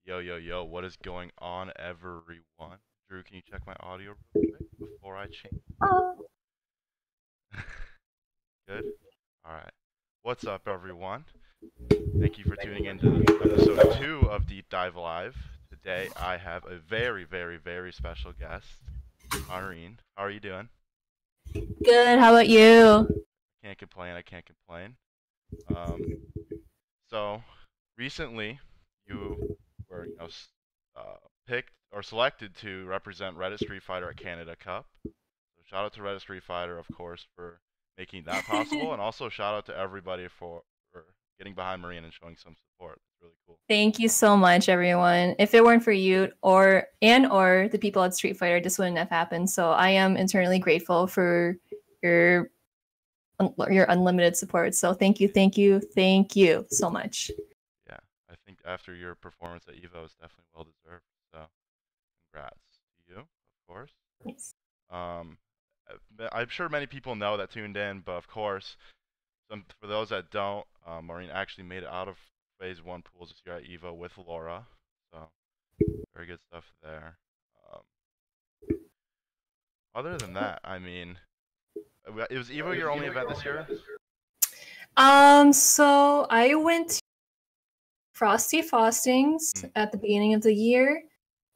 Yo, yo, yo, what is going on, everyone? Drew, can you check my audio real quick before I change? Oh, Good? Alright. What's up, everyone? Thank you for tuning in to episode 2 of Deep Dive Live. Today, I have a very, very, very special guest, Mahreen. How are you doing? good. How about you? Can't complain, I can't complain. Um, so, recently, you were, picked or selected to represent Reddit Street Fighter at Canada Cup. So shout out to Reddit Street Fighter, of course, for making that possible, and also shout out to everybody for getting behind Mahreen and showing some support. It's really cool. Thank you so much, everyone. If it weren't for you or the people at Street Fighter, this wouldn't have happened. So I am eternally grateful for your your unlimited support. So thank you, thank you, thank you so much. Yeah, I think after your performance at Evo is definitely well deserved. So congrats to you, of course. Yes. Um, I'm sure many people know that tuned in, but of course, for those that don't, Maureen actually made it out of Phase 1 pools this year at EVO with Laura. So, very good stuff there. Other than that, I mean, it was EVO your only event this year? So I went to Frosty Faustings at the beginning of the year,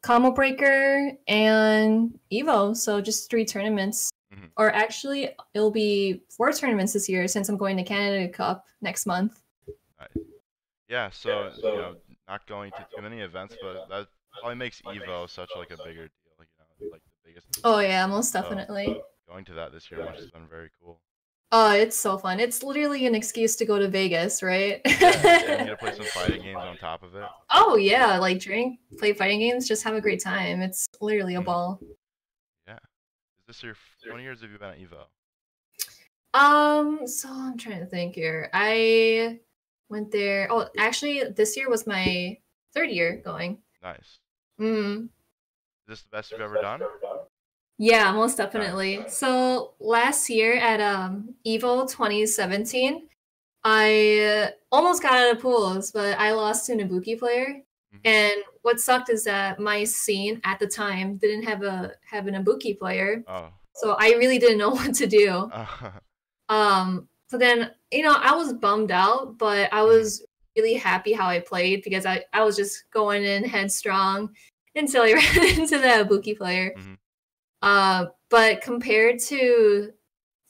Combo Breaker, and Evo. So just 3 tournaments. Or actually, it'll be 4 tournaments this year since I'm going to Canada Cup next month. Yeah, so you know, not going to too many events, but that probably makes Evo such like a bigger deal, you know, like the biggest. Oh yeah, most definitely. So, going to that this year must have been very cool. Oh, it's so fun. It's literally an excuse to go to Vegas, right? Yeah, and you to play some fighting games on top of it. Oh yeah, like play fighting games, just have a great time. It's literally a ball. Yeah. Is this your 20 years have you been at Evo? So I'm trying to think here. I went there. Oh, actually, this year was my 3rd year going. Nice. Mm. Is this the best you've ever done? Yeah, most definitely. Nice. So last year at Evo 2017, I almost got out of pools, but I lost to an Ibuki player. And what sucked is that my scene at the time didn't have an Ibuki player. Oh. So I really didn't know what to do. So then, you know, I was bummed out, but I was really happy how I played because I was just going in headstrong until I ran into the Ibuki player. But compared to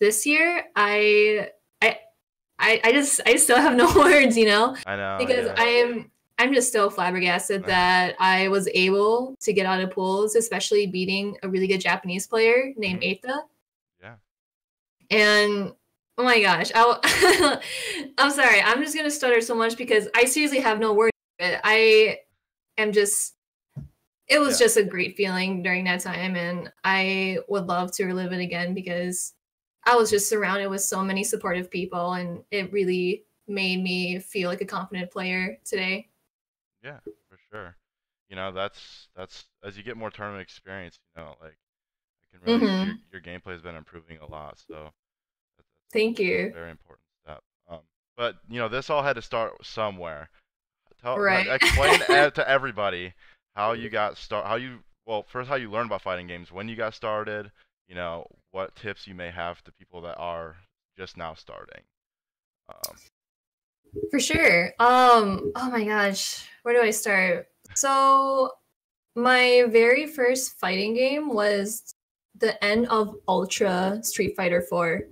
this year, I still have no words, you know? I know. Because yeah. I'm just still flabbergasted that I was able to get out of pools, especially beating a really good Japanese player named Eita. Yeah. And oh my gosh, I'm sorry, I'm just gonna stutter so much because I seriously have no words. I am just. It was just a great feeling during that time, and I would love to relive it again because I was just surrounded with so many supportive people, and it really made me feel like a confident player today. Yeah, for sure. You know, that's as you get more tournament experience, you know, like I can really see your gameplay has been improving a lot. So thank you. Very important step. But you know, this all had to start somewhere. Explain to everybody how you got first how you learned about fighting games, when you got started, you know, what tips you may have to people that are just now starting. For sure. Oh my gosh, where do I start? So my very first fighting game was the end of Ultra Street Fighter 4.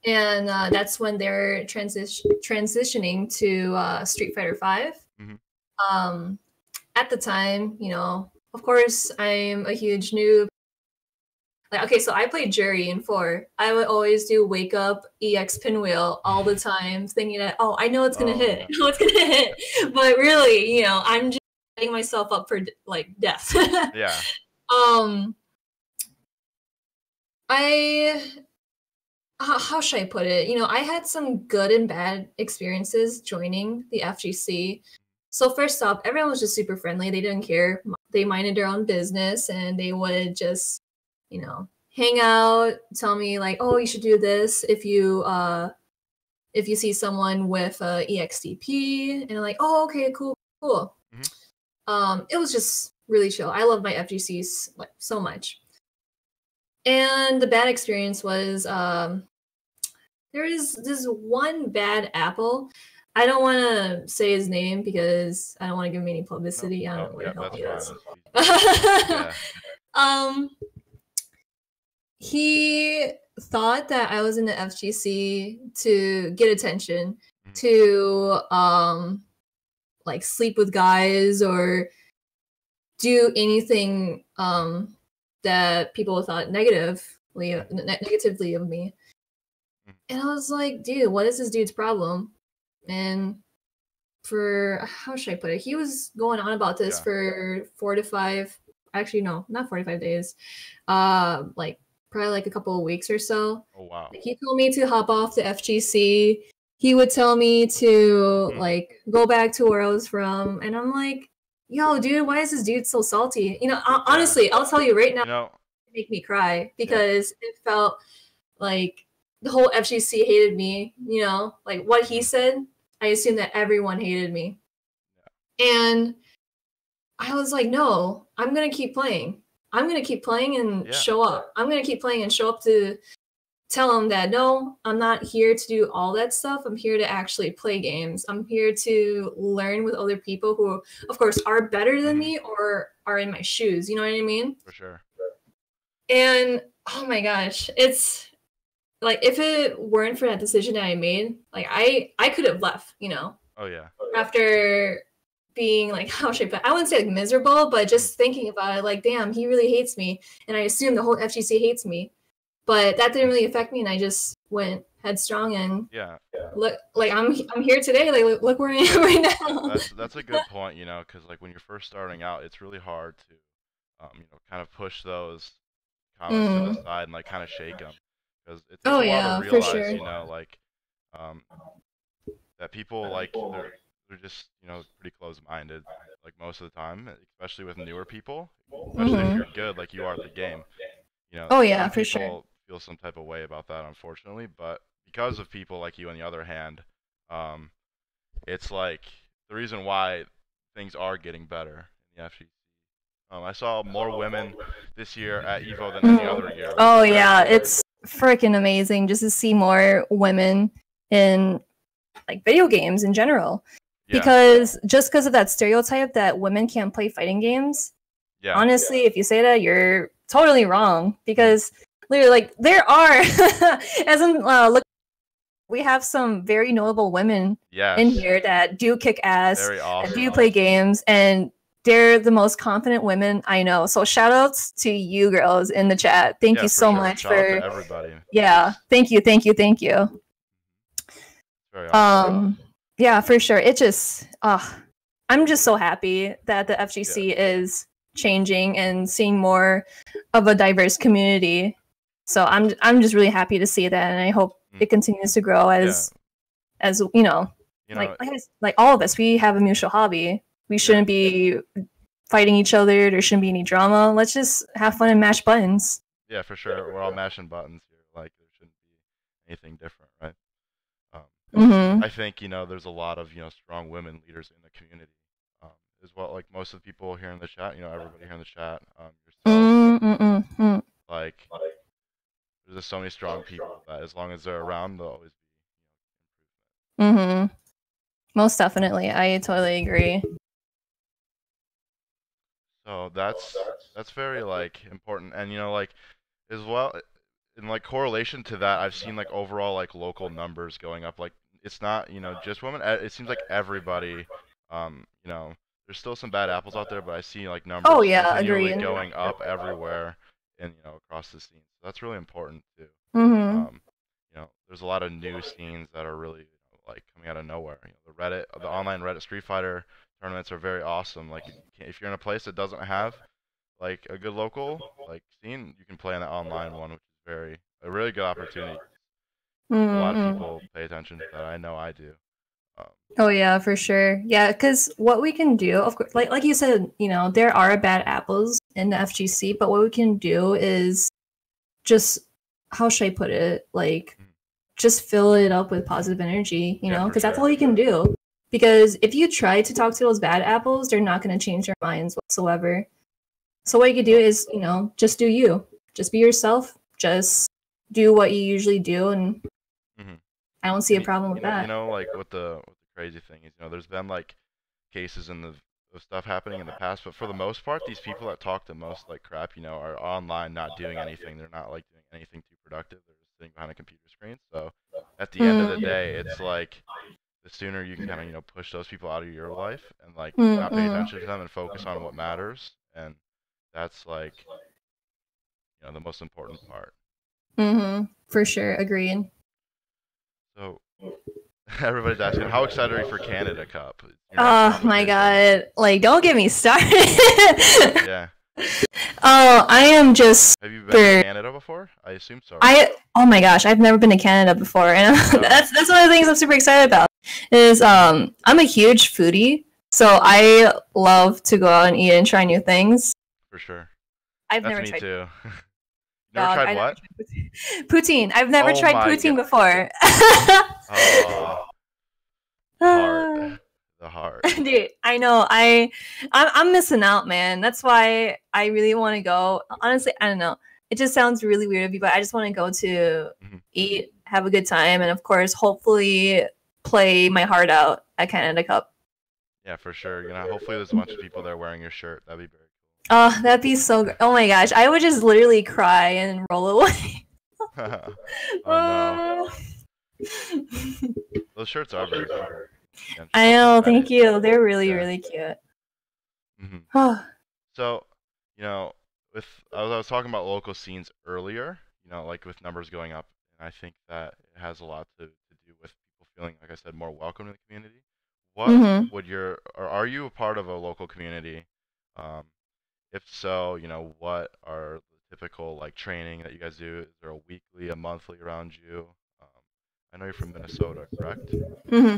And that's when they're transitioning to Street Fighter 5. At the time, you know, of course, I'm a huge noob. Like, okay, so I played Jury in 4. I would always do wake up EX pinwheel all the time, thinking that, oh, I know it's gonna hit. I know it's gonna hit. But really, you know, I'm just setting myself up for like death. Yeah. How should I put it? You know, I had some good and bad experiences joining the FGC. So first off, everyone was just super friendly. They didn't care. They minded their own business, and they would just, you know, hang out, tell me like, oh, you should do this if you see someone with EXTP, and I'm like, oh, okay, cool. It was just really chill. I love my FGCs like so much. And the bad experience was there is this one bad apple. I don't want to say his name because I don't want to give him any publicity. I don't know where the hell he is. He thought that I was in the FGC to get attention, to like sleep with guys or do anything that people thought negatively of me. And I was like, dude, what is this dude's problem? And for, how should I put it? He was going on about this for 4 to 5, actually, no, not 45 days. Like probably like a couple of weeks or so. Oh, wow. Like, he told me to hop off the FGC. He would tell me to like go back to where I was from. And I'm like, yo, dude, why is this dude so salty? You know, honestly, I'll tell you right now, it made me cry because it felt like the whole FGC hated me. You know, like what he said, I assumed that everyone hated me. And I was like, no, I'm going to keep playing. I'm going to keep playing and show up. I'm going to keep playing and show up to tell them that, no, I'm not here to do all that stuff. I'm here to actually play games. I'm here to learn with other people who, of course, are better than me or are in my shoes. You know what I mean? For sure. And, oh my gosh, it's like, if it weren't for that decision that I made, like, I could have left, you know? Oh, yeah. After being like, how should I put it? I wouldn't say like miserable, but just thinking about it, like, damn, he really hates me. And I assume the whole FGC hates me. But that didn't really affect me, and I just went headstrong and look, like I'm here today. Like look where I am right now. That's a good point, you know, because like when you're first starting out, it's really hard to, you know, kind of push those comments to the side and like kind of shake them, because it takes a while to realize, you know, like that people like they're just, you know, pretty close-minded like most of the time, especially with newer people, especially if you're good like you are at the game. You know, for sure. Feel some type of way about that, unfortunately, but because of people like you, on the other hand, it's like the reason why things are getting better in the FGC. I saw more women this year at Evo than any other year. Oh yeah, it's freaking amazing just to see more women in like video games in general. Because just because of that stereotype that women can't play fighting games, honestly, if you say that, you're totally wrong. Because literally, like, there are, as in, look, we have some very notable women in here that do kick ass, that do play games, and they're the most confident women I know. So shout outs to you girls in the chat. Thank you so much for everybody. Yeah, thank you. Very awesome. Yeah, for sure. It just, I'm just so happy that the FGC is changing and seeing more of a diverse community. So I'm just really happy to see that, and I hope it continues to grow as you know, like all of us, we have a mutual hobby. We shouldn't be fighting each other. There shouldn't be any drama. Let's just have fun and mash buttons. Yeah, for sure. We're all mashing buttons here. Like, there shouldn't be anything different, right? I think, you know, there's a lot of, you know, strong women leaders in the community, as well. Like most of the people here in the chat, you know, everybody here in the chat, yourself, like, there's just so many strong people that as long as they're around, they'll always be, you know, improvement. Most definitely, I totally agree. So that's very like important, and you know, like as well, in like correlation to that, I've seen like overall like local numbers going up. Like, it's not, you know, just women. It seems like everybody, you know, there's still some bad apples out there, but I see like numbers continually going up everywhere, and you know, across the scene. So that's really important too. You know, there's a lot of new scenes that are really, you know, like coming out of nowhere. You know, the online Reddit Street Fighter tournaments are very awesome. Like, if you're in a place that doesn't have like a good local like scene, you can play in the online one, which is a really good opportunity. A lot of people pay attention to that. I know I do. Oh yeah, for sure. Yeah, because what we can do, of course, like you said, you know, there are bad apples in the FGC, but what we can do is just, how should I put it? Like, just fill it up with positive energy, you know, because that's all you can do. Because if you try to talk to those bad apples, they're not going to change their minds whatsoever. So what you could do is, you know, just do you. Just be yourself. Just do what you usually do, and I don't see a problem with that. You know, like what the crazy thing is, you know, there's been like cases in the of stuff happening in the past, but for the most part, these people that talk the most like crap, you know, are online not doing anything. They're not like doing anything too productive. They're just sitting behind a computer screen. So at the end of the day, it's like the sooner you can kind of, you know, push those people out of your life and like not pay attention to them and focus on what matters, and that's like, you know, the most important part. For sure, agreed. So everybody's asking, how excited are you for Canada Cup? Oh my god! Like, don't get me started. Yeah. Oh, I am just. Have you been to Canada before? I assume so. Oh my gosh, I've never been to Canada before, and that's one of the things I'm super excited about. Is I'm a huge foodie, so I love to go out and eat and try new things. For sure. I've That's never me tried. Too. Never tried what? Poutine. I've never tried poutine before. The heart. Dude, I know. I'm missing out, man. That's why I really want to go. Honestly, I don't know. It just sounds really weird of you, but I just want to go to eat, have a good time, and of course, hopefully play my heart out at Canada Cup. Yeah, for sure. You know, hopefully there's a bunch of people there wearing your shirt. That'd be very cool. Oh, that'd be so good. Oh my gosh, I would just literally cry and roll away. Oh no. Those shirts are very cool. I know, thank you. They're really, really cute. So, you know, I was talking about local scenes earlier, you know, like with numbers going up, and I think that it has a lot to do with people feeling, like I said, more welcome in the community. What would or are you a part of a local community? If so, you know, what are the typical like training that you guys do? Is there a weekly, a monthly around you? I know you're from Minnesota, correct?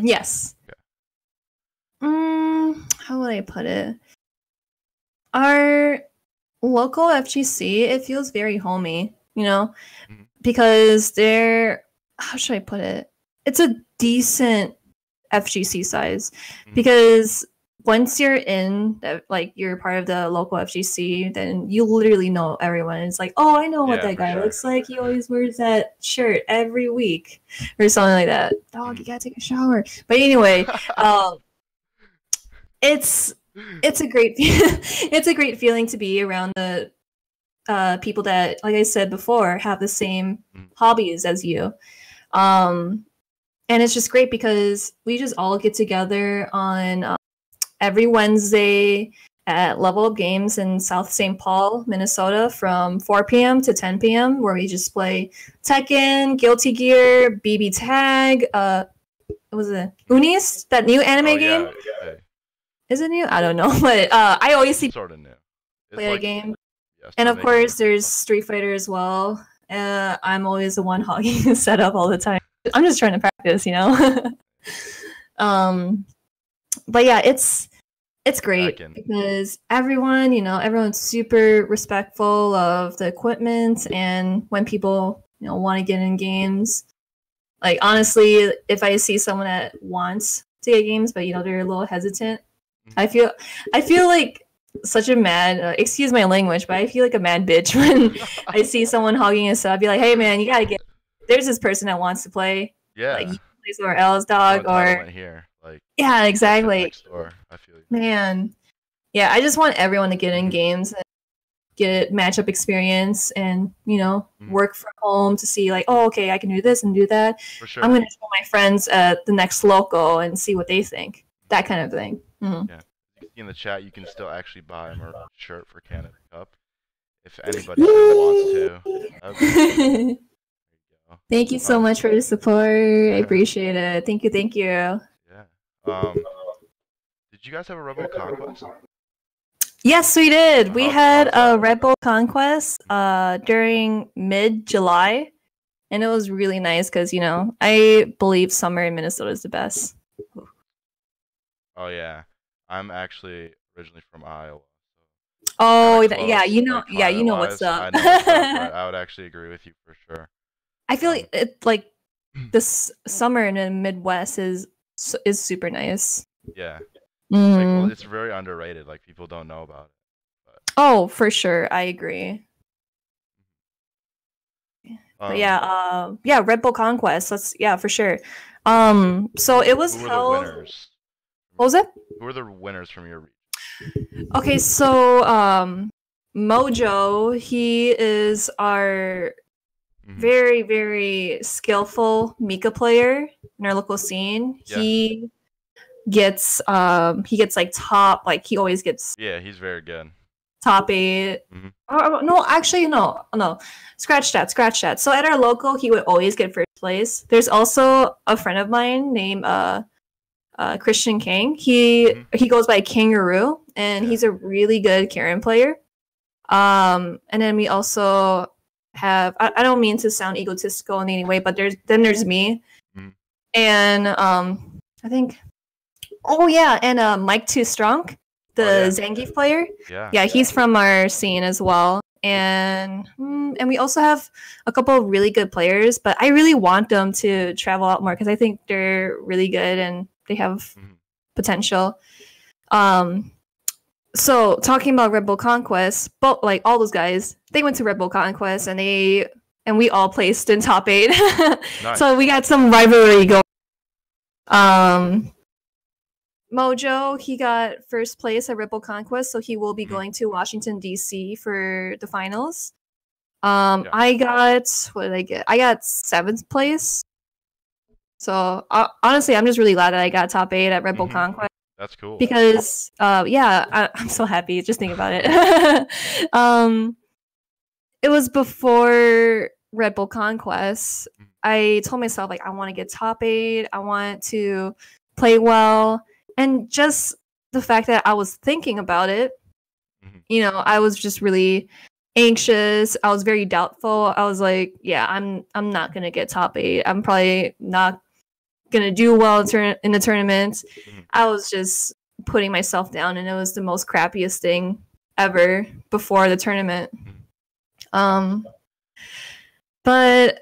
Yes. Okay. How would I put it? Our local FGC, it feels very homey, you know, because how should I put it? It's a decent FGC size, because once you're in, like, you're part of the local FGC, then you literally know everyone. It's like, oh, I know what that guy looks like. He always wears that shirt every week or something like that. Dog, you gotta take a shower. But anyway, it's a great it's a great feeling to be around the people that, like I said before, have the same hobbies as you. And it's just great because we just all get together on every Wednesday at Level Up Games in South St. Paul, Minnesota, from 4 p.m. to 10 p.m., where we just play Tekken, Guilty Gear, BB Tag, what was it? Unis, that new anime game? Yeah. Is it new? I don't know, but I always see sort of new. Play that game. And of course, there's Street Fighter as well. I'm always the one hogging the setup all the time. I'm just trying to practice, you know? But yeah, it's great because everyone, you know, everyone's super respectful of the equipment, and when people, you know, want to get in games, like, honestly, if I see someone that wants to get games, but, you know, they're a little hesitant, I feel like such a mad, excuse my language, but I feel like a mad bitch when I see someone hogging a sub. I'd be like, hey man, you gotta get, there's this person that wants to play. Yeah. Like, you can play somewhere else, dog, or here. Like, yeah, exactly. Next door. I feel you. Man. Yeah, I just want everyone to get in games and get matchup experience, and, you know, work from home to see, like, oh, okay, I can do this and do that. For sure. I'm gonna show my friends at the next local and see what they think. That kind of thing. Yeah. In the chat, you can still actually buy a merch shirt for Canada Cup if anybody wants to. Okay. Thank you so much for the support. I appreciate it. Thank you. Yeah. Did you guys have a Rebel Conquest? Yes, we did. We had a Red Bull Conquest during mid-July, and it was really nice because, you know, I believe summer in Minnesota is the best. Oh yeah, I'm actually originally from Iowa. So oh yeah, you know, like, you know what's up. I know what's up. I would actually agree with you for sure. I feel like this summer in the Midwest is is super nice. Yeah. Like, well, Mm. it's very underrated. Like, people don't know about it. Oh, for sure, I agree. But, But yeah, yeah, Red Bull Conquest. Yeah, for sure. So it was who were the held. winners? What was it? Who were the winners from your region? Okay, so Mojo, he is our very, very skillful Mika player in our local scene. Yeah. He gets like top, like he always gets Yeah, he's very good. top 8. No, actually, no. Scratch that. So at our local, he would always get first place. There's also a friend of mine named Christian King. He goes by Kangaroo, and he's a really good Karen player. And then we also have, I don't mean to sound egotistical in any way, but there's me, and I think, oh yeah, and Mike Too Strong, the Zangief player. Yeah, he's from our scene as well. And we also have a couple of really good players, but I really want them to travel out more because I think they're really good and they have potential. So talking about Red Bull Conquest, but like all those guys, they went to Red Bull Conquest and we all placed in top 8. Nice. So we got some rivalry going. Mojo, he got first place at Red Bull Conquest, so he will be going to Washington D.C. for the finals. I got, what did I get? I got 7th place. So honestly, I'm just really glad that I got top 8 at Red Bull Conquest. That's cool. Because yeah, I'm so happy just thinking about it. It was before Red Bull Conquest. I told myself like I want to get top 8. I want to play well, and just the fact that I was thinking about it, I was just really anxious. I was very doubtful. I was like, yeah, I'm not gonna get top 8. I'm probably not gonna do well in the tournament. I was just putting myself down, and it was the most crappiest thing ever before the tournament. But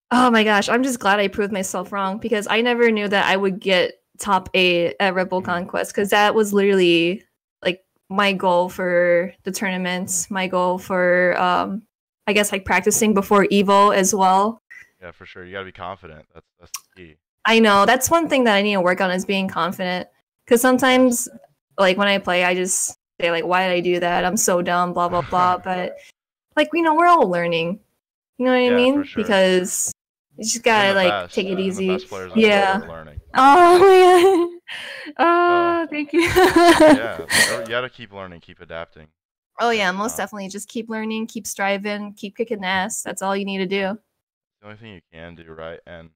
oh my gosh, I'm just glad I proved myself wrong, because I never knew that I would get top 8 at Red Bull Conquest, because that was literally like my goal for the tournaments, my goal for I guess like practicing before Evo as well. Yeah, for sure. You gotta be confident. That's the key. I know, that's one thing that I need to work on, is being confident. Because sometimes, like when I play, I just say like, "Why did I do that? I'm so dumb." Blah blah blah. But like we're all learning. You know what I mean? For sure. Because you just gotta like take it easy. The best players yeah. Are learning. Oh yeah. Oh, thank you. Yeah, you gotta keep learning, keep adapting. Oh yeah, most definitely. Just keep learning, keep striving, keep kicking ass. That's all you need to do. The only thing you can do, right? And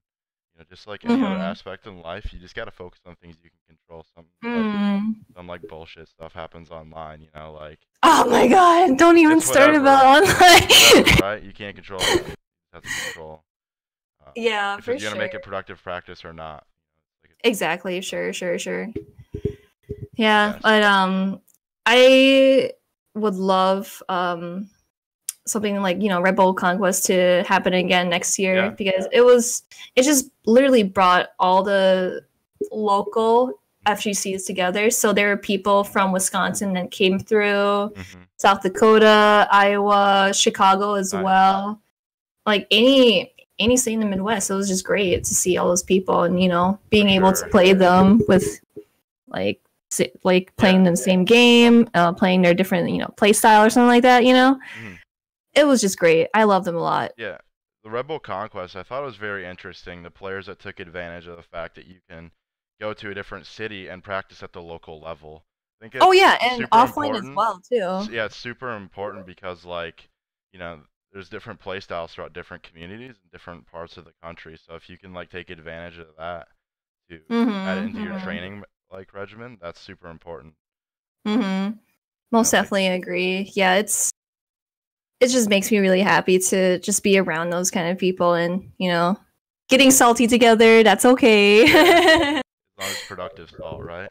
just like any other aspect in life, you just gotta focus on things you can control. Some like bullshit stuff happens online, like. Oh my god! Don't even start about online. Whatever, right? You can't control it. You have to control. Yeah, if for you're sure. gonna make it productive practice or not. Exactly. Sure. Yeah, but I would love something like Red Bull Conquest to happen again next year, because it just literally brought all the local FGCs together. So there were people from Wisconsin that came through, South Dakota, Iowa, Chicago as well. Like any state in the Midwest. It was just great to see all those people, and being able to play them with like playing the same game, playing their different play style or something like that. It was just great. I love them a lot. Yeah, the Red Bull Conquest, I thought it was very interesting. The players that took advantage of the fact that you can go to a different city and practice at the local level. I think and offline as well too. Yeah, it's super important because there's different play styles throughout different communities and different parts of the country. So if you can take advantage of that to add it into your training regimen, that's super important. Most definitely agree. Yeah, it just makes me really happy to just be around those kind of people, and getting salty together. That's okay. As long as it's productive salt, right?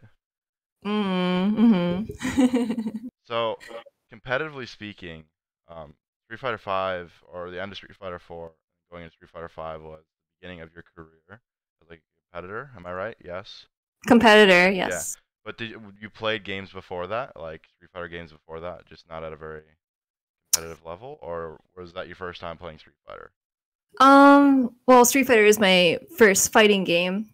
So, competitively speaking, Street Fighter V, or the end of Street Fighter 4, going into Street Fighter 5, was the beginning of your career as a competitor. Am I right? Yes. Competitor, Yeah. yes. But did you played games before that, like Street Fighter games before that, just not at a very competitive level, or was that your first time playing Street Fighter? Well, Street Fighter is my first fighting game,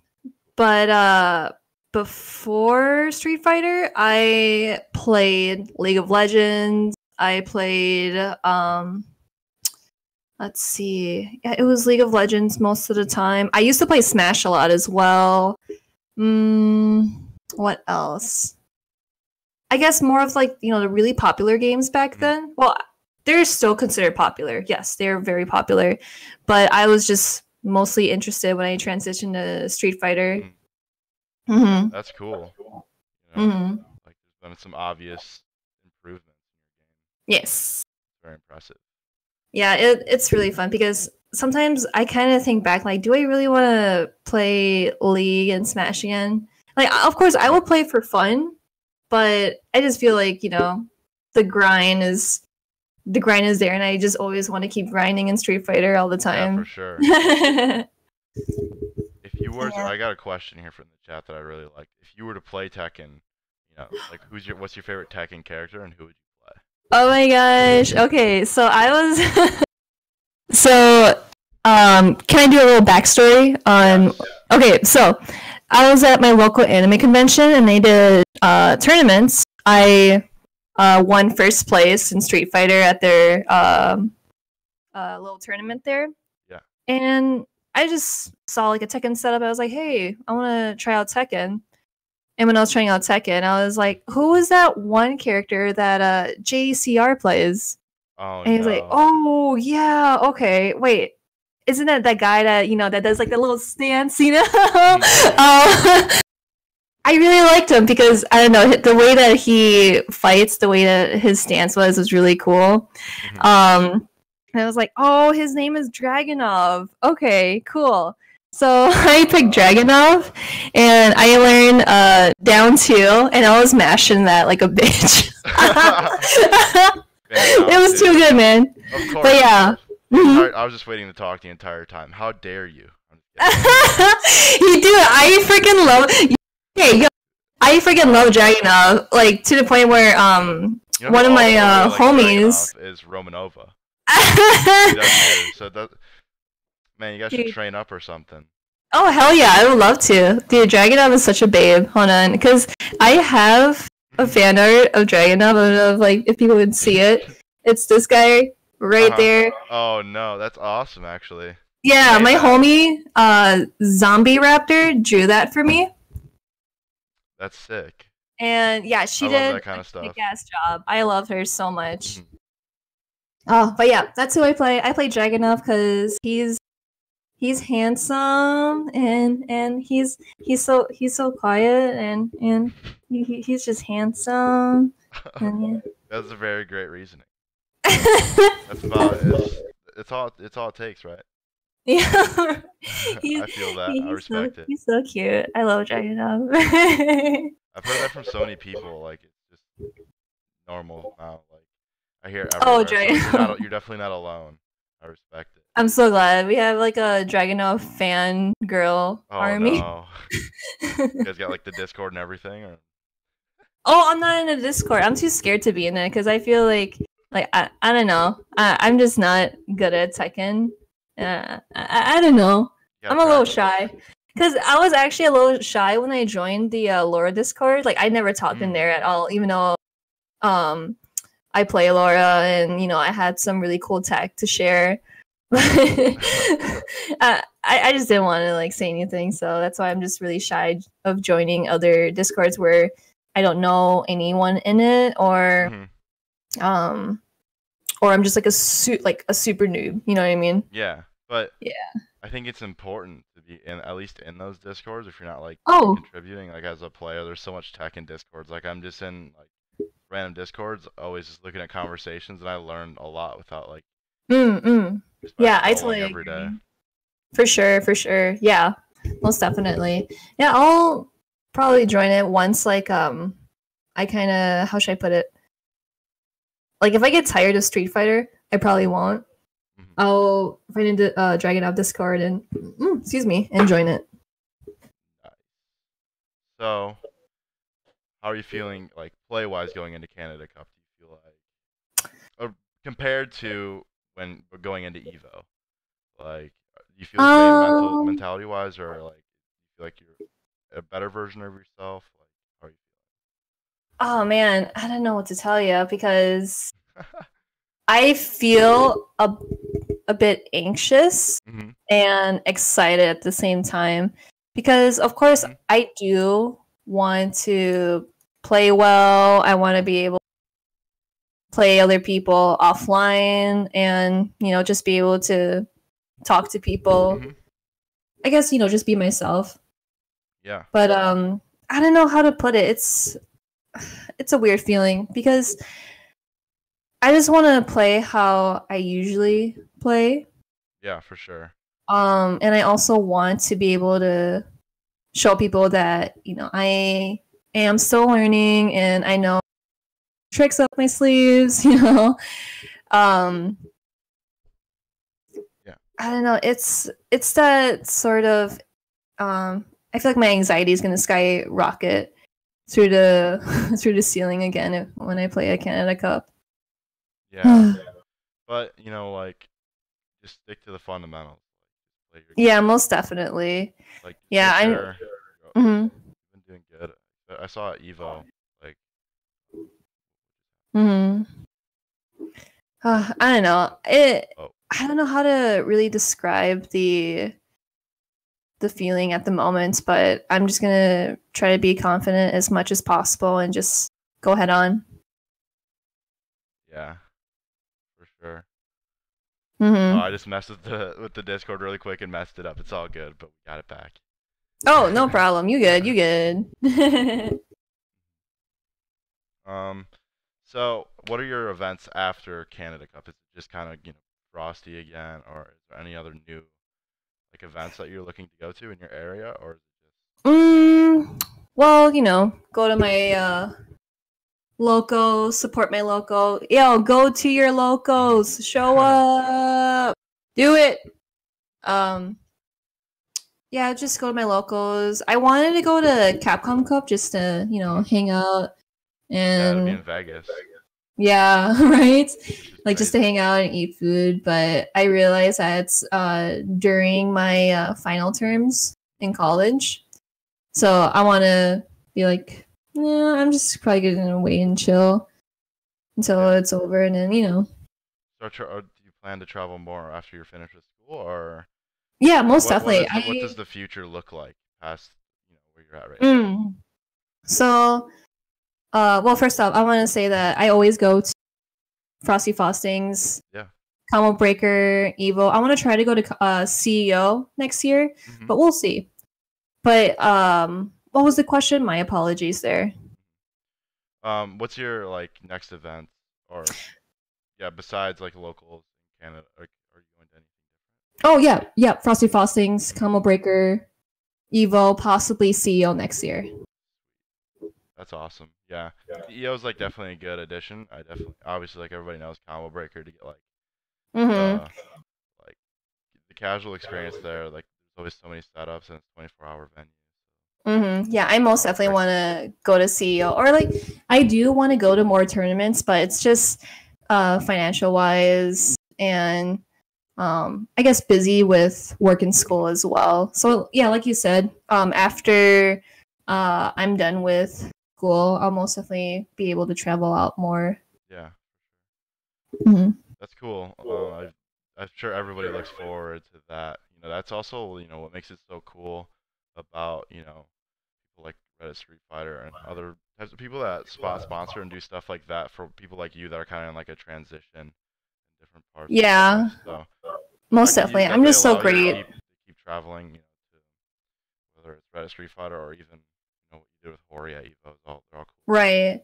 but before Street Fighter, I played League of Legends. I played let's see. Yeah, it was League of Legends most of the time. I used to play Smash a lot as well. What else? I guess more of like, the really popular games back then. Well, they're still considered popular. Yes, they're very popular. But I was just mostly interested when I transitioned to Street Fighter. Yeah, that's cool. Mm-hmm. Like there's been some obvious improvements in your game. Yes. Very impressive. Yeah, it's really fun because sometimes I kind of think back, like, do I really want to play League and Smash again? Like, of course, I will play for fun, but I just feel like, the grind is there, and I just always want to keep grinding in Street Fighter all the time. Yeah, for sure. If you were, I got a question here from the chat that I really like. If you were to play Tekken, like what's your favorite Tekken character, and who would you play? Oh my gosh. Okay, so I was so can I do a little backstory on Okay, so I was at my local anime convention and they did tournaments. I won first place in Street Fighter at their little tournament there. Yeah. And I just saw like a Tekken setup. I was like, hey, I want to try out Tekken. And when I was trying out Tekken, I was like, who is that one character that JCR plays? Oh, and he's like, oh, yeah, okay, wait. Isn't that guy that, that does like the little stance, I really liked him because, I don't know, the way that he fights, the way that his stance was really cool. And I was like, oh, his name is Dragunov. Okay, cool. So I picked Dragunov, and I learned down 2, and I was mashing that like a bitch. It was too good, man. Of course. But yeah. I was just waiting to talk the entire time. How dare you? You do. I freaking love. Hey, yo, I freaking love Dragunov. Like to the point where one of my homies is Romanova. So that, man, you guys should train up or something. Oh hell yeah, I would love to. Dude, Dragunov is such a babe. Hold on, because I have a fan art of Dragunov. I don't know if, like, if people would see it. It's this guy right there. Oh no, that's awesome actually. Yeah, my homie, Zombie Raptor, drew that for me. That's sick. And yeah, she did that kind of stuff. A kick-ass job. I love her so much. Oh, but yeah, that's who I play. I play Dragunov because he's handsome and he's so quiet and he's just handsome. And, yeah. That's a very great reasoning. That's about it. It's all it takes, right? Yeah. I feel that. I respect it. He's so cute. I love Dragunov. I've heard that from so many people. Like it's just normal now. Like I hear it everywhere. So you're definitely not alone. I respect it. I'm so glad we have like a Dragunov fan girl army. No. You guys got like the Discord and everything, or? Oh, I'm not in a Discord. I'm too scared to be in it because I feel like I don't know. I'm just not good at Tekken. I don't know. I'm a little shy. Because I was actually a little shy when I joined the Laura Discord. Like, I never talked in there at all, even though I play Laura and, I had some really cool tech to share. I just didn't want to, like, say anything, so that's why I'm just really shy of joining other Discords where I don't know anyone in it, or I'm just, like, a super noob, you know what I mean? Yeah, but yeah. I think it's important to be at least in those Discords if you're not like contributing like as a player. There's so much tech in Discords. Like I'm just in like random Discords, always just looking at conversations, and I learned a lot without like. Yeah, I totally agree. Day. For sure. Yeah, most definitely. Yeah, I'll probably join it once. Like I kind of, how should I put it? Like if I get tired of Street Fighter, I probably won't. I'll find into Dragunov Discord and and join it. So, how are you feeling, like play-wise, going into Canada Cup? Do you feel like, compared to when we're going into Evo, like, do you feel the same Um, mentality-wise, or like, you feel like you're a better version of yourself? Like, how are you oh man, I don't know what to tell you because feeling? I feel a bit anxious Mm-hmm. and excited at the same time because of course Mm-hmm. I do want to play well. I want to be able to play other people offline and, just be able to talk to people. Mm-hmm. I guess, just be myself. Yeah. But I don't know how to put it. It's a weird feeling because I just want to play how I usually play. Yeah, for sure. And I also want to be able to show people that, I am still learning and I know tricks up my sleeves, Um, Yeah. I don't know. It's that sort of I feel like my anxiety is gonna skyrocket through the through the ceiling again when I play a Canada Cup. Yeah. But, like, just stick to the fundamentals. Like, play your Yeah, game. most definitely. Like, just Yeah, make I. sure Mhm. you've been doing good. I saw at Evo, like, Mhm. I don't know. oh, I don't know how to really describe the feeling at the moment, but I'm just gonna try to be confident as much as possible and just go head on. yeah, for sure. Oh, Hmm. I just messed with the Discord really quick and messed it up. It's all good, but we got it back. Oh, no problem. You good? You good? um, so what are your events after Canada Cup? Is it just kind of, Frosty again, or is there any other new like events that you're looking to go to in your area, or is it just Well, go to my loco, support my loco. Yo, go to your locos. Show up. Do it. Um, yeah, just go to my locals. I wanted to go to Capcom Cup just to, Mhm. hang out Yeah, it'll be in and Vegas, yeah, right? which is Like just to crazy. hang out and eat food. But I realized that during my final terms in college. So I want to be like, yeah, I'm just probably going to wait and chill until Yeah. it's over. And then, So, or do you plan to travel more after you're finished with school, or yeah, like most definitely. what does the future look like past where you're at right now? Mm. So, well, first off, I want to say that I always go to Frosty Faustings, Yeah. Combo Breaker, Evo. I want to try to go to CEO next year, Hmm. but we'll see. But what was the question? My apologies there. What's your like next event, or yeah, besides like locals in Canada, like, are you going to anything Oh yeah, yeah. Frosty Faustings, different? Combo Breaker, Evo, possibly CEO next year. That's awesome. Yeah, EO is like definitely a good addition. I definitely, obviously, like everybody knows, Combo Breaker to get like Mm-hmm. the like the casual experience there. Like there's always so many setups and it's 24-hour venue. Mm-hmm. Yeah, I most Combo definitely Breaker. want to go to CEO, or like I do want to go to more tournaments, but it's just financial wise and I guess busy with work and school as well. So yeah, like you said, after I'm done with school, I'll most definitely be able to travel out more. Yeah, Mm-hmm. that's cool. I'm sure everybody looks forward to that. That's also what makes it so cool about people like Reddit Street Fighter and other types of people that sponsor and do stuff like that for people like you that are kind of in like a transition in different parts of their Yeah, life. So most definitely. that I'm they just so allow you to great. keep traveling, to whether it's Reddit Street Fighter or even what you did with Hori at Evo. They're all cool. Right.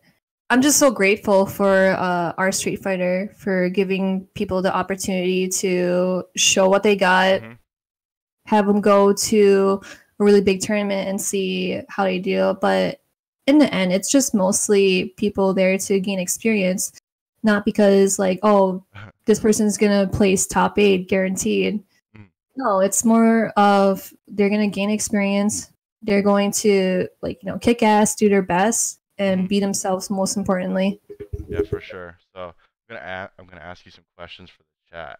I'm just so grateful for our Street Fighter for giving people the opportunity to show what they got, Hmm. have them go to a really big tournament and see how they do. But in the end, it's just mostly people there to gain experience, not because like, oh, this person's gonna place top 8 guaranteed. No, it's more of they're gonna gain experience, they're going to kick ass, do their best, and be themselves. Most importantly. Yeah, for sure. So I'm gonna ask you some questions for the chat.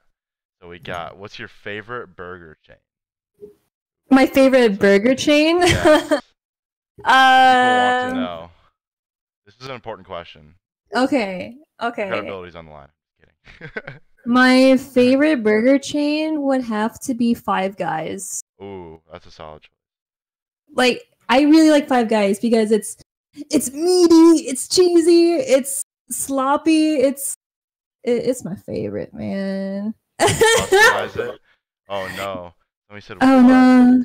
So we got, what's your favorite burger chain? My favorite burger chain? Yes. People want to know. This is an important question. Okay. Credibility's on the line. I'm kidding. My favorite burger chain would have to be Five Guys. Ooh, that's a solid choice. Like, I really like Five Guys because it's meaty, it's cheesy, it's sloppy, it's my favorite, man. Customize it? Oh no. Somebody said, oh no.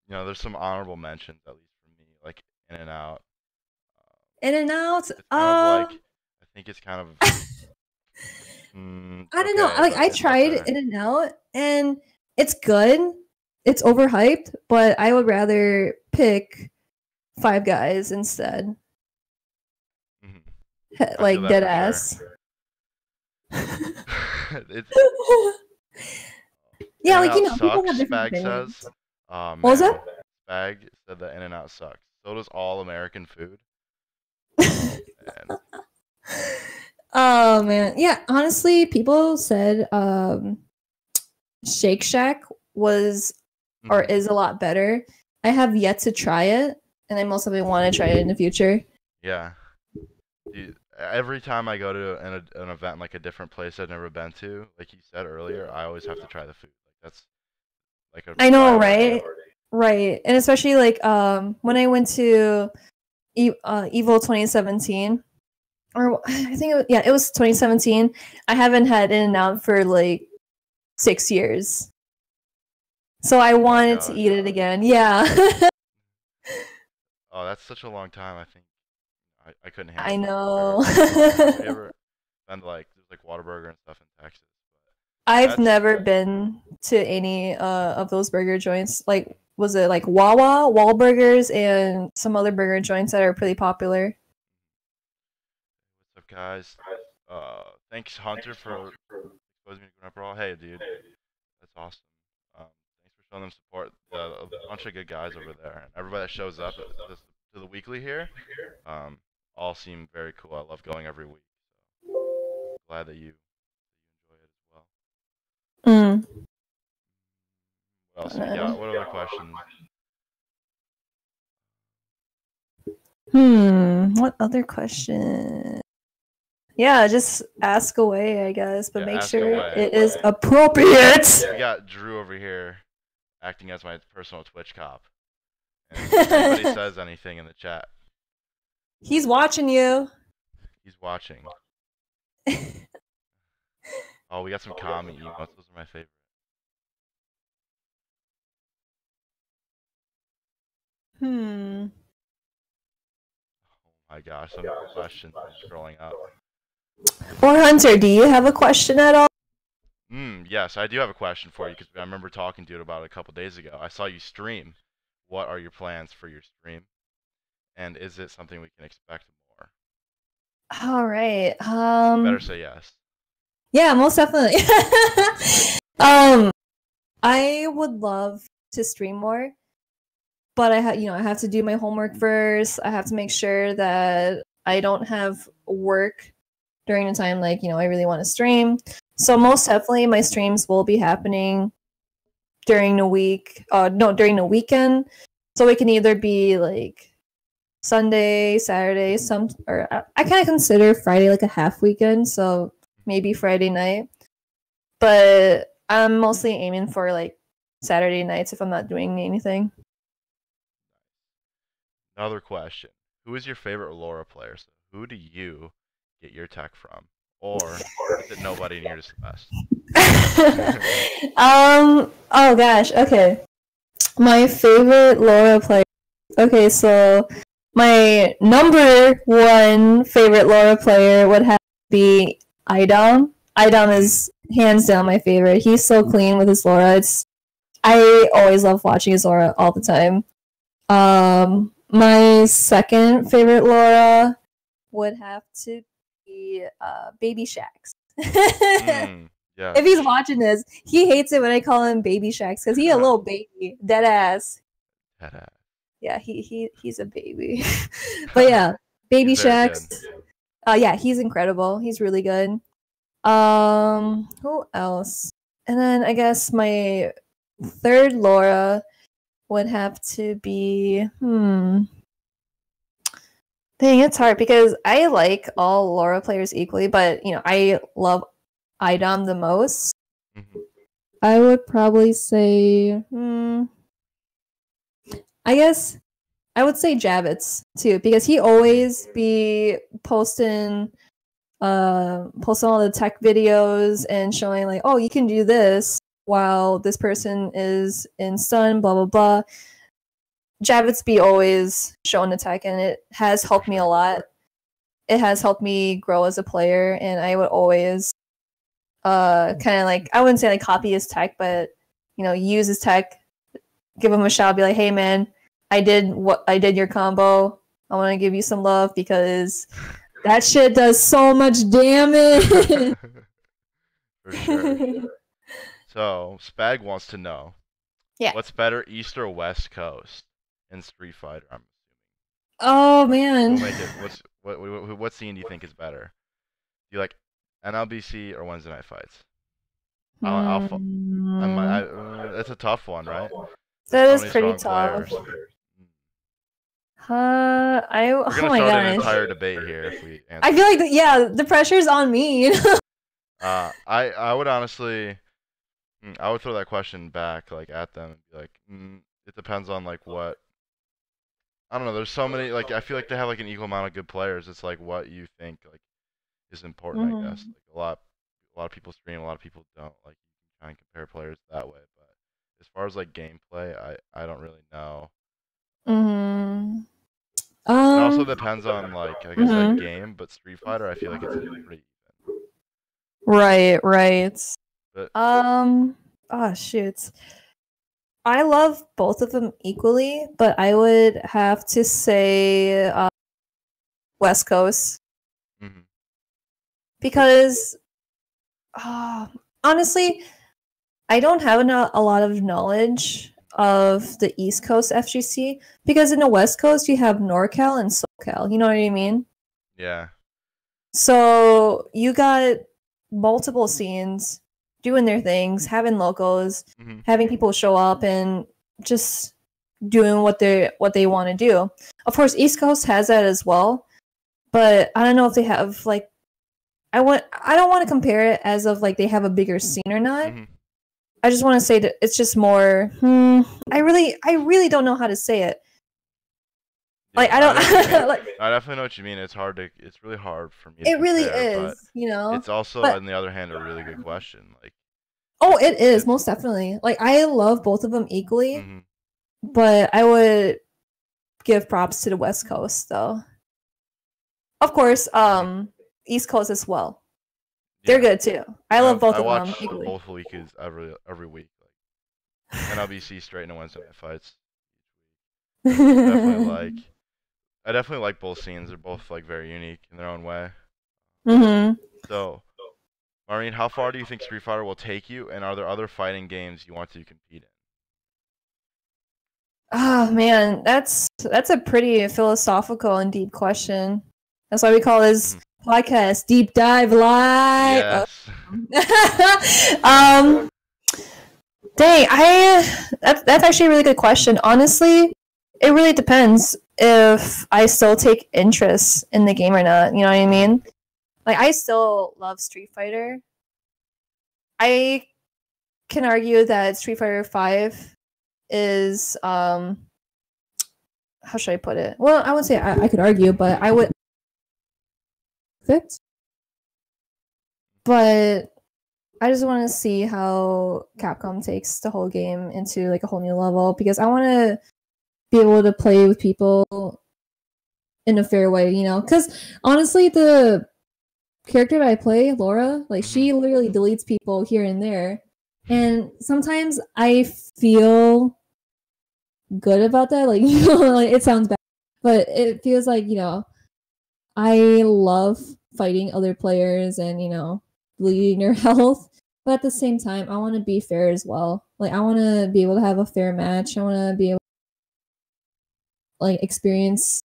You know, there's some honorable mentions, at least for me, like In-N-Out. In-N-Out? It's kind of like, I think it's kind of. I don't know. Like, I tried In-N-Out, and it's good. It's overhyped, but I would rather pick Five Guys instead. Like, dead ass. Yeah, like, people have different opinions. Says. What was that? Spag said that In-N-Out sucks. So does all American food. Oh man, yeah. Honestly, people said Shake Shack was or is a lot better. I have yet to try it, and I most likely want to try it in the future. Yeah. Every time I go to an event, like a different place I've never been to, like you said earlier, I always have to try the food. Like that's like a. I know, right? Right, and especially like when I went to Evo 2017. Or I think it was 2017. I haven't had In-N-Out for like 6 years, so I wanted to eat it again. Yeah. Oh, that's such a long time. I think I couldn't handle. I know. Have you ever been to there's like Whataburger and stuff in Texas? I've never been to any of those burger joints. Like, was it like Wawa, Wahlburgers, and some other burger joints that are pretty popular? What's up, guys? Thanks, Hunter, for exposing me to Grandpa Brawl. Hey, dude, that's awesome. Thanks for showing them support. A bunch of good guys over there, and everybody that shows up to the weekly here, all seem very cool. I love going every week. So glad that you enjoy it as well. What else we got? What other questions? What other question? Yeah, just ask away, I guess, but make sure it is appropriate. We got Drew over here acting as my personal Twitch cop. And if anybody says anything in the chat, he's watching you. He's watching. Oh, we got some comment emotes. Those are my favorite. Oh my gosh, some questions are scrolling up. Or Hunter, do you have a question at all? Yes, I do have a question for you because I remember talking to you about it a couple days ago. I saw you stream. What are your plans for your stream? And is it something we can expect more? All right. You better say yes. Yeah, most definitely. I would love to stream more, but I have to do my homework first. I have to make sure that I don't have work during the time I really want to stream. So most definitely my streams will be happening during the week. During the weekend. So it can either be like Sunday, Saturday, I kind of consider Friday like a half weekend, so maybe Friday night. But I'm mostly aiming for like Saturday nights if I'm not doing anything. Another question. Who is your favorite Laura player? So who do you get your tech from? Or is it nobody and you're just the best? Oh gosh, okay. My favorite Laura player. Okay, so my number one favorite Laura player would have to be Idom. Idom is hands down my favorite. He's so clean with his Laura. I always love watching his Laura all the time. My second favorite Laura would have to be Baby Shax. Yeah. If he's watching this, he hates it when I call him Baby Shax because he's a little baby, dead ass. Dead ass. Yeah, he's a baby. But yeah, Baby He's very Shax. good. Yeah, he's incredible. He's really good. Who else? And then I guess my third Laura would have to be Dang, it's hard because I like all Laura players equally, but you know, I love Idom the most. Mhm. I would probably say I guess I would say Javits too, because he always be posting all the tech videos and showing like, oh, you can do this while this person is in stun, blah blah blah. Javits be always showing the tech, and it has helped me a lot. It has helped me grow as a player, and I would always kind of like, I wouldn't say like copy his tech, but you know, use his tech, give him a shout, be like, hey man, I did your combo. I want to give you some love because that shit does so much damage. For sure. So Spag wants to know, Yeah. what's better, East or West Coast in Street Fighter? I'm Oh assuming. man. We'll make it. What scene do you think is better? Do you like NLBC or Wednesday Night Fights? That's a tough one, right? That There's is so many pretty strong tough. players. We're We're gonna oh my start an gosh. entire debate here if we answer. I feel like yeah, the pressure's on me. I would honestly, I would throw that question back like at them and be like, it depends on like what. I don't know. There's so many, like I feel like they have like an equal amount of good players. It's like what you think like is important, I guess. Like a lot of people stream, a lot of people don't. Like you can try and compare players that way, but as far as like gameplay, I don't really know. It also depends on like I guess like game, but Street Fighter I feel like it's pretty even. Right. But oh shoot. I love both of them equally, but I would have to say West Coast. mhm. Because honestly, I don't have a lot of knowledge of the East Coast FGC, because in the West Coast you have NorCal and SoCal. You know what I mean? Yeah. So you got multiple scenes doing their things, having locals, having people show up, and just doing what they want to do. Of course, East Coast has that as well, but I don't know if they have like. I don't want to compare it as of like they have a bigger scene or not. I just want to say that it's just more. I really don't know how to say it. Yeah, like I don't. I definitely know what you mean. It's really hard for me. It really compare, is, you know. It's also, on the other hand, a really good question. Like. Oh, it is most definitely. Like I love both of them equally, but I would give props to the West Coast though. Of course, East Coast as well. They're good too. I love both of them. I watch both weeks every week. Like NLBC straight into Wednesday Night Fights. I definitely like both scenes. They're both like very unique in their own way. So, Maureen, how far do you think Street Fighter will take you, and are there other fighting games you want to compete in? Oh man, that's a pretty philosophical and deep question. That's why we call this podcast Deep Dive Live. Yes. Dang, that's actually a really good question. Honestly, it really depends if I still take interest in the game or not. You know what I mean? Like, I still love Street Fighter. I can argue that Street Fighter 5 is how should I put it? Well, I wouldn't say I could argue, but I would fit. But I just want to see how Capcom takes the whole game into like a whole new level, because I want to be able to play with people in a fair way, you know? Because honestly, the character that I play, Laura, like she literally deletes people here and there, and sometimes I feel good about that. Like, you know, like it sounds bad, but it feels like, you know, I love fighting other players and, you know, bleeding their health. But at the same time, I want to be fair as well. Like, I want to be able to have a fair match. I want to be able like experience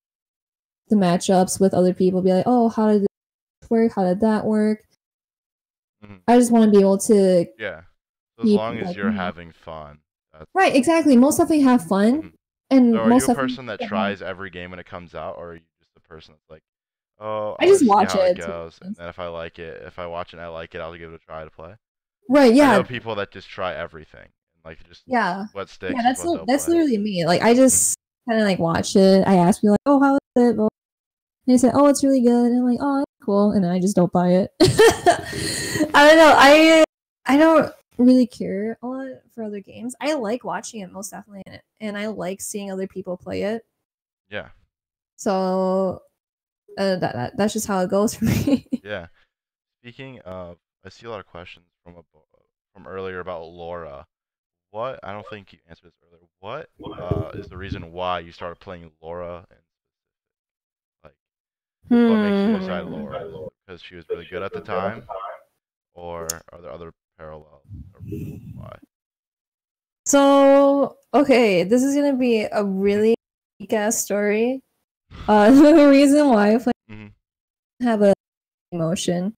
the matchups with other people, be like, oh, how did this work? How did that work? Mhm. I just want to be able to Yeah. So as keep, long as like, you're having fun. That's right, exactly. Most definitely have fun, Mhm. and So are you most a definitely person that tries every game when it comes out, or are you just a person that's like, oh, I I'll just just see watch how it it. To be goes, and honest. then if I like it, if I watch it and I like it, I'll give it a try to play. Right, I know yeah, people that just try everything, and like just yeah, what yeah. sticks is what they'll That's play. literally me. Like, I Mhm. just kind of like watch it. I ask people like, oh, how is it? And they say, oh, it's really good. And I'm like, oh, that's cool. And then I just don't buy it. I don't know. I don't really care a lot for other games. I like watching it most definitely, and I like seeing other people play it. Yeah. So that's just how it goes for me. Yeah. Speaking of, I see a lot of questions from earlier about Laura. What? I don't think you answered this earlier. What is the reason why you started playing Laura, and like what makes you decide Laura? Is it because she was really good at the time, or are there other parallels or reasons why? So, okay, this is gonna be a really weak ass story. The reason why I Hmm. have a emotion.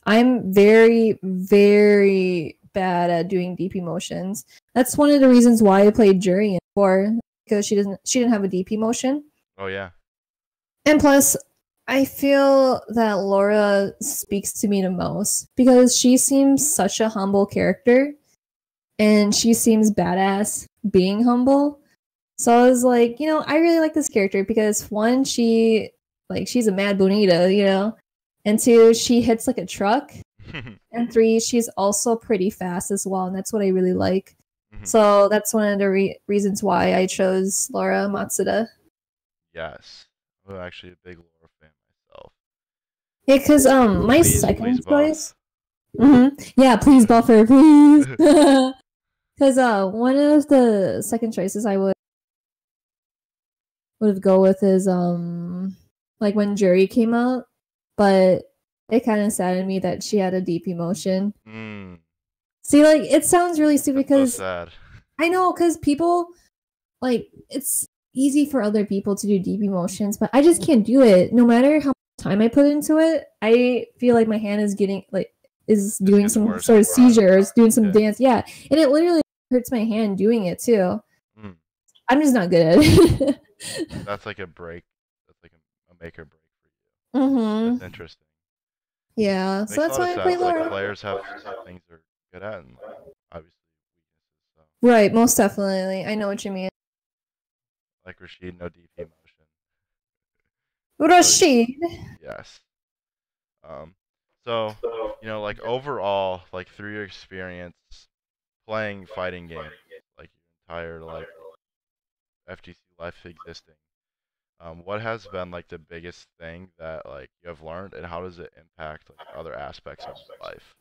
I'm very, very bad at doing DP motions. That's one of the reasons why I played Jury for, because she didn't have a DP motion. Oh yeah. And plus, I feel that Laura speaks to me the most because she seems such a humble character and she seems badass being humble. So I was like, I really like this character because one, she's a mad bonita, and two, she hits like a truck, and three, she's also pretty fast as well, and that's what I really like. Hmm. So that's one of the reasons why I chose Laura Matsuda. Yes. I'm actually a big Laura fan myself. Yeah, because my Please second choice. buff. Yeah, please buffer, please. Because one of the second choices I would go with is like when Jury came out, but it kind of saddened me that she had a deep emotion. Mm, See, like it sounds really stupid that's so because sad. I know because people like it's easy for other people to do deep emotions, but I just can't do it. No matter how much time I put into it, I feel like my hand is is Just doing gets some worse sort of and worse. seizure or is doing some Yeah. dance. Yeah, and it literally hurts my hand doing it too. Mm. I'm just not good at it. That's like a break. That's like a make or break for you. Mm-hmm. That's interesting. Yeah, so Makes a that's lot of why I play sense. Like Laura. players have things they're good at and like obviously weaknesses. So Right, most definitely. I know what you mean. like Rashid, no DP motion. So Rashid. yes. Um, so like overall, like through your experience playing fighting games, like your entire like FGC life existing, what has been like the biggest thing that like you have learned, and how does it impact like other aspects of your life?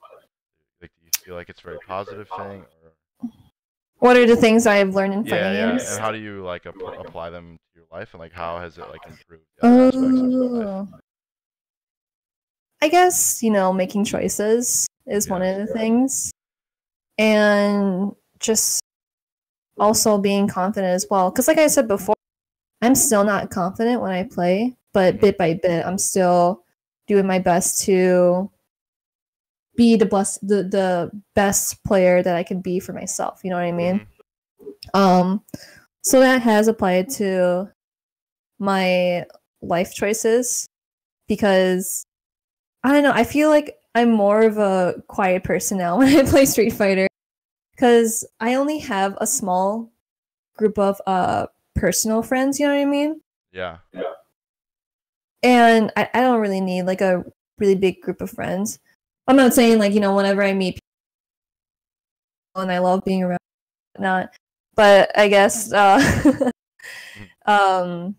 Like, do you feel like it's a very positive thing, or What are the things I've learned in yeah, fighting yeah, games? and how do you like apply them to your life, and like how has it like improved the other aspects of your life? Oh, I guess, making choices is one Yeah. of the things. And just also being confident as well. Because, like I said before, I'm still not confident when I play, but Mhm. bit by bit, I'm still doing my best to be the best player that I can be for myself. You know what I mean? Mhm. So that has applied to my life choices because I don't know. I feel like I'm more of a quiet person now when I play Street Fighter because I only have a small group of personal friends. You know what I mean? Yeah. And I don't really need like a really big group of friends. I'm not saying like whenever I meet people and I love being around, not. But I guess Mhm.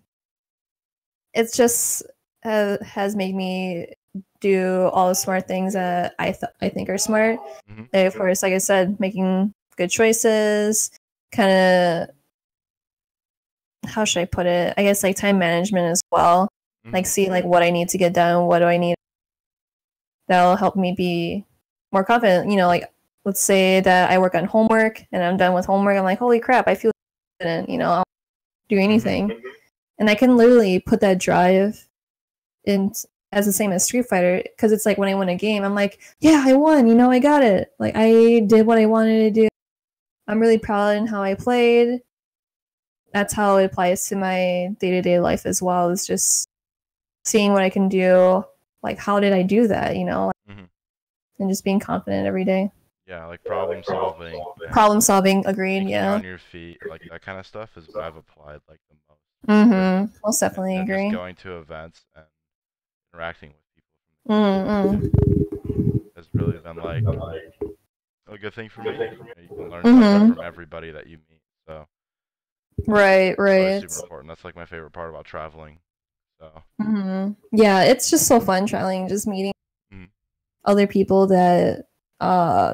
it's just has made me do all the smart things that I think are smart. Mhm. And of course, like I said, making good choices, kind of how should I put it? I guess like time management as well. Like Mhm. see like what I need to get done, what do I need that'll help me be more confident. Like let's say that I work on homework and I'm done with homework. I'm like, holy crap, I feel confident. I'll do Mhm. anything. And I can literally put that drive in as the same as Street Fighter, because it's like when I win a game, I'm like, yeah, I won, you know, I got it. Like I did what I wanted to do. I'm really proud in how I played. That's how it applies to my day-to-day life as well. Is just seeing what I can do. Like, how did I do that? You know, Mm-hmm. and just being confident every day. Yeah, like problem solving. Problem solving, agreed. Thinking Yeah. on your feet, like that kind of stuff is what I've applied like the most. Mm-hmm. Most definitely And agree. just going to events and interacting with people has really been like a good thing for me. You can learn something from everybody that you meet. So right. it's super important. That's like my favorite part about traveling. So yeah, it's just so fun traveling, just meeting other people that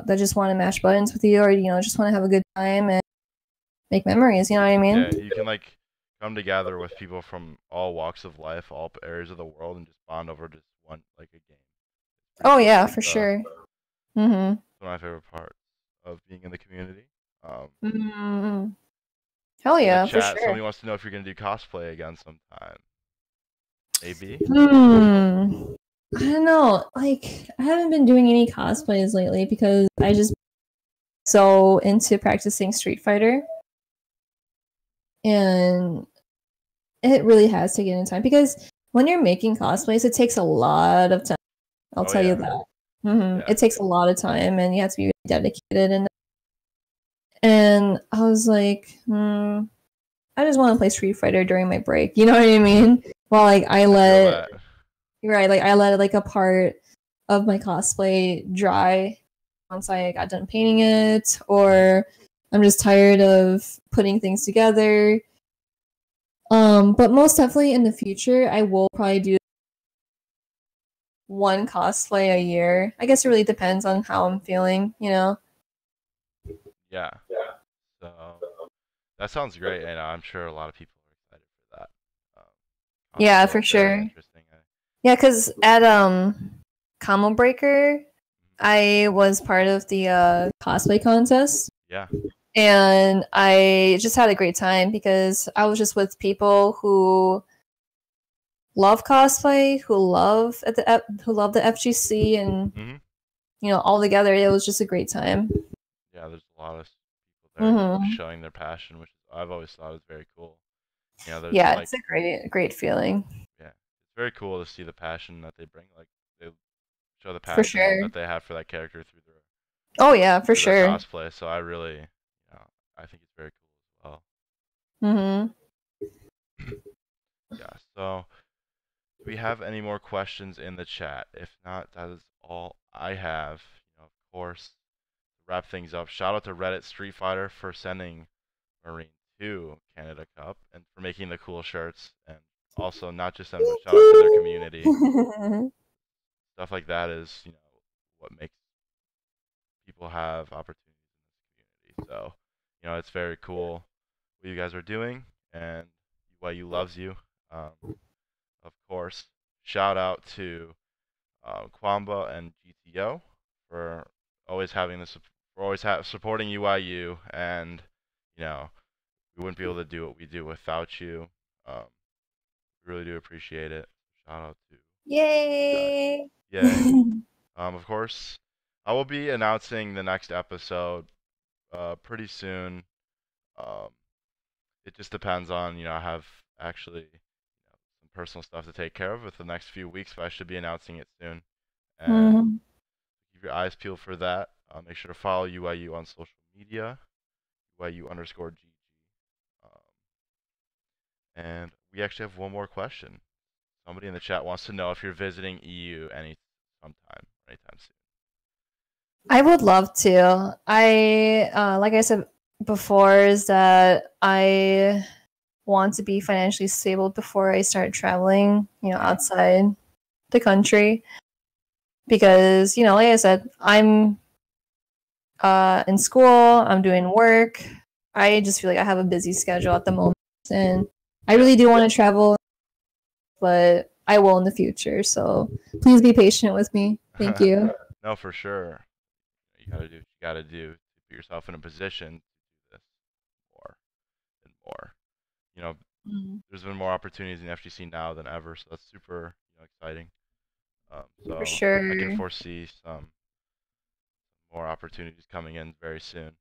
just want to mash buttons with you, or you know, just want to have a good time and make memories. You know what I mean? yeah, you can like come together with people from all walks of life, all areas of the world, and just bond over just one like a game. Oh yeah, for sure. One of my favorite parts of being in the community. Hell yeah, for chat, sure. somebody wants to know if you're gonna do cosplay again sometime. Maybe. I don't know. Like, I haven't been doing any cosplays lately because I just so into practicing Street Fighter, and it really has taken in time because when you're making cosplays, it takes a lot of time. I'll tell you that. Yeah. It takes a lot of time, and you have to be really dedicated. And I was like, I just want to play Street Fighter during my break. You know what I mean? Well, like I let like a part of my cosplay dry once I got done painting it, or I'm just tired of putting things together. But most definitely in the future, I will probably do one cosplay a year. I guess it really depends on how I'm feeling, you know? Yeah. So that sounds great, and I'm sure a lot of people are excited for that. Yeah, for sure. Interesting. Yeah, because at Combo Breaker, I was part of the cosplay contest. Yeah. And I just had a great time because I was just with people who love cosplay, who love the FGC, and you know, all together it was just a great time. Yeah, there's a lot of people there showing their passion, which I've always thought was very cool. You know, yeah, it's a great feeling. Yeah, it's very cool to see the passion that they bring. Like they show the passion that they have for that character through their for sure cosplay. So I really, you know, I think it's very cool as well. Yeah. So, do we have any more questions in the chat? If not, that is all I have. You know, of course, to wrap things up, shout out to Reddit Street Fighter for sending Mahreen to Canada Cup and for making the cool shirts, and also not just them, but shout out to their community. Stuff like that is, you know, what makes people have opportunities in this community. So, you know, it's very cool what you guys are doing and YU loves you. Of course, shout out to Kwamba and GTO for always having this, for always supporting UIU, and you know, we wouldn't be able to do what we do without you. We really do appreciate it. Shout out to Yay! Yay! Of course, I will be announcing the next episode pretty soon. It just depends on, you know, I have actually, you know, some personal stuff to take care of with the next few weeks, but I should be announcing it soon. And keep your eyes peeled for that. Make sure to follow UIU on social media, UIU_GG. And we actually have one more question. Somebody in the chat wants to know if you're visiting EU anytime soon. I would love to. Like I said before, is that I want to be financially stable before I start traveling, you know, outside the country. Because, you know, like I said, I'm in school, I'm doing work. I just feel like I have a busy schedule at the moment, and I really do want to travel, but I will in the future. So please be patient with me. Thank you. No, for sure. You gotta do what you gotta do to put yourself in a position to do this more and more. You know, there's been more opportunities in FGC now than ever, so that's super exciting. So For I sure. can foresee some more opportunities coming in very soon.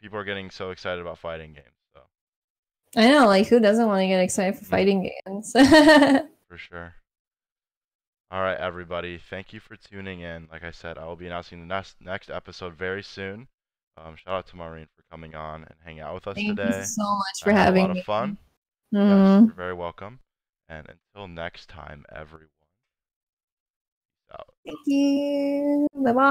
People are getting so excited about fighting games, so I know, like who doesn't want to get excited for fighting games? for sure. All right, everybody. Thank you for tuning in. Like I said, I will be announcing the next episode very soon. Shout out to Maureen for coming on and hanging out with us Thank today. you so much for I had a having lot of me. fun. Yes, Mm. you're very welcome. And until next time, everyone, peace out. Thank you. Bye bye.